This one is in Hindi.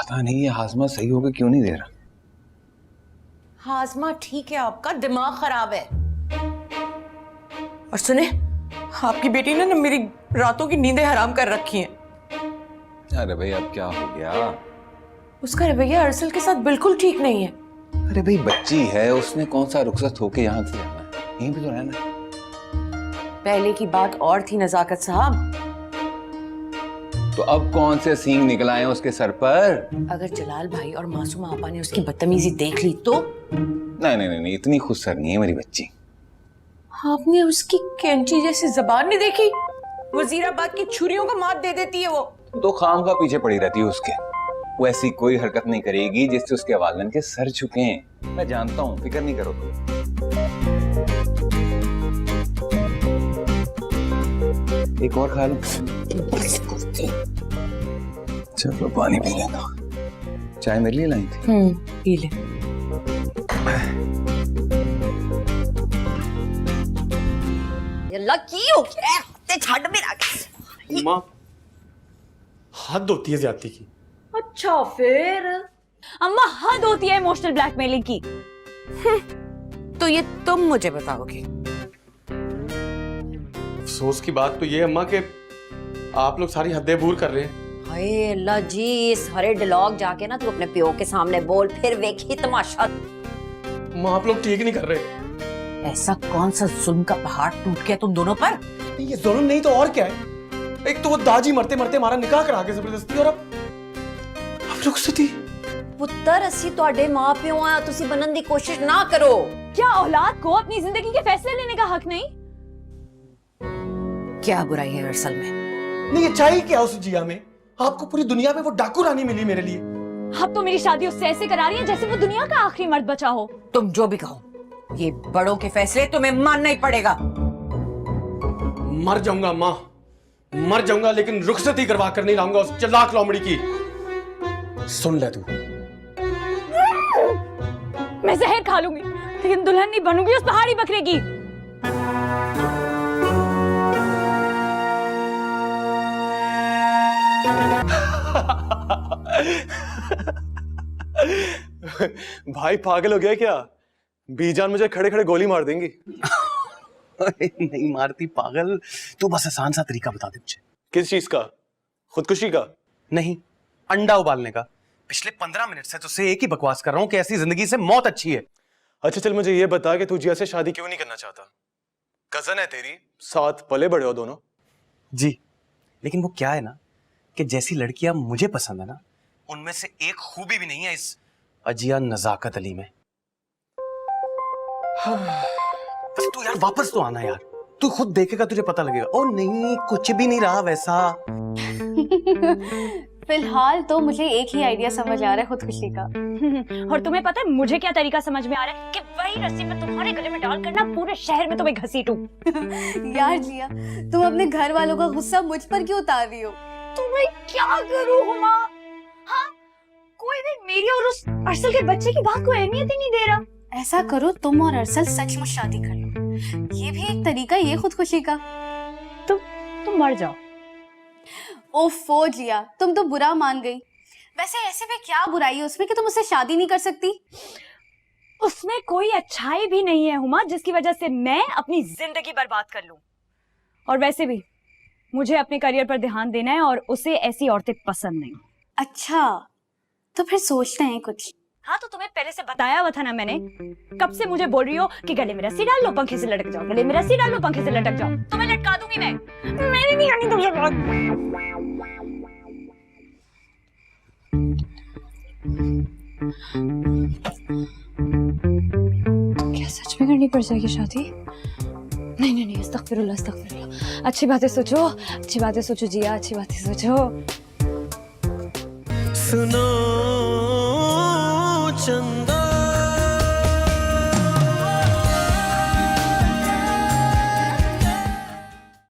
पता नहीं ये हाजमा सही होकर क्यों नहीं दे रहा। हाजमा ठीक है, आपका दिमाग खराब है। और सुने, आपकी बेटी ने ना मेरी रातों की नींदें हराम कर रखी हैं। अरे भाई अब क्या हो गया? उसका रवैया अरसल के साथ बिल्कुल ठीक नहीं है। अरे भाई बच्ची है, उसने कौन सा रुखसत होके यहाँ से जाना है, यहीं पे तो रहना है। पहले की बात और थी नजाकत साहब। तो अब कौन से सींग निकल आए उसके सर पर? अगर जलाल भाई और मासूम आपा ने उसकी बदतमीजी देख ली तो? नहीं, इतनी खुदसर नहीं है मेरी बच्ची। आपने उसकी कैंची जैसी जबान नहीं देखी? वजीराबाद की छुरियों को मात दे देती है वो। तो खाम का पीछे पड़ी रहती है उसके। वो ऐसी कोई हरकत नहीं करेगी जिससे उसके वालिदैन के सर झुके हैं। मैं जानता हूँ, फिक्र नहीं करो तुम। एक और खा लो। चलो पानी पी लेना। चाय मेरे लिए लाई थी? पी ले। की हो क्या? ते छड़ में रख। माँ हद होती है ज्यादती की। अच्छा फिर अम्मा हद होती है इमोशनल ब्लैकमेलिंग की। तो ये तुम मुझे बताओगे? अफसोस की बात तो ये अम्मा के आप लोग सारी हदें भूल कर रहे हैं। हाय अल्लाह जी, इस हरे डायलॉग जाके ना तू अपने प्यो के सामने बोल, फिर वेखी तमाशा। माँ आप लोग ठीक नहीं कर रहे। ऐसा कौन सा जुल्म का पहाड़ टूट गया तुम दोनों पर? ये जुल्म नहीं तो और क्या है? एक तो वो दाजी मरते मरते हमारा निकाह करा के जबरदस्ती, और अब रुखसती। पुत्र असी तुहाडे मां प्यो आ, तुसी बनन दी कोशिश ना करो। क्या औलाद को अपनी जिंदगी के फैसले लेने का हक नहीं? क्या बुराई है अरसल में? नहीं ये चाहिए क्या उस जिया में? आपको पूरी दुनिया में वो डाकू रानी मिली मेरे लिए। अब तो मेरी शादी उससे ऐसे करा रही है जैसे वो दुनिया का आखिरी मर्द बचा हो। तुम जो भी कहो, ये बड़ों के फैसले तुम्हें मानना ही पड़ेगा। मर जाऊंगा माँ, मर जाऊंगा, लेकिन रुखसती करवा कर नहीं लाऊंगा उस चलाक लोमड़ी की। सुन ले तू। मैं जहर खा लूंगी लेकिन दुल्हन नहीं बनूंगी उस पहाड़ी बकरे की। भाई पागल हो गया क्या? बीजान मुझे खड़े खड़े गोली मार देंगी। नहीं मारती पागल, तू बस आसान सा तरीका बता दे मुझे। किस चीज का? खुदकुशी का? नहीं, अंडा उबालने का। पिछले 15 मिनट से तुझसे एक ही बकवास कर रहा हूं कि ऐसी जिंदगी से मौत अच्छी है। अच्छा चल मुझे ये बता कि तू जिया से शादी क्यों नहीं करना चाहता? कजन है तेरी, साथ पले बड़े हो दोनों। जी, लेकिन वो क्या है ना कि जैसी लड़कियां मुझे पसंद है ना, उनमें से एक खूबी भी नहीं है इस अजिया नजाकत अली में। बस तू यार वापस तो आना यार, तू खुद देखेगा तुझे पता लगेगा। ओ नहीं, कुछ भी नहीं रहा वैसा। फिलहाल तो मुझे एक ही आइडिया समझ आ रहा है खुदकुशी का। और तुम्हें पता है मुझे क्या तरीका समझ में आ रहा है? कि वही रस्सी में तुम्हारे गले में डाल कर ना पूरे शहर में तुम्हें घसीटूं। यार जिया, तुम अपने घर वालों का गुस्सा मुझ पर क्यों उतार रही हो? तो मैं क्या करूं हुमा? हाँ, कोई भी मेरी और उस अरसल के बच्चे की बात को अहमियत ही नहीं दे रहा। ऐसा करो, तुम और अरसल सचमुच शादी कर लो। ये भी एक तरीका ही है खुदकुशी का। तुम मर जाओ। ओफो जिया, तुम तो बुरा मान गई। वैसे ऐसे में क्या बुराई है उसमें कि तुम उससे शादी नहीं कर सकती? उसमें कोई अच्छाई भी नहीं है हुमा जिसकी वजह से मैं अपनी जिंदगी बर्बाद कर लूं। और वैसे भी मुझे अपने करियर पर ध्यान देना है और उसे ऐसी औरतें पसंद नहीं। अच्छा, तो फिर सोचते हैं कुछ। हाँ, तो तुम्हें पहले से बताया हुआ था ना मैंने। कब से मुझे बोल रही हो कि गले में रस्सी डाल लो, पंखे से लटक जाओ, गले में रस्सी डाल लो, पंखे से लटक जाओ। तुम्हें लटका दूंगी मैं। मेरी नहीं आनी तुमसे बात। क्या सच में करनी पड़ जाएगी शादी? नहीं, अस्तगफिरुल्लाह, अस्तगफिरुल्लाह। अच्छी बातें सोचो, अच्छी बातें सोचो जिया, अच्छी बातें सोचो। सुनो चंद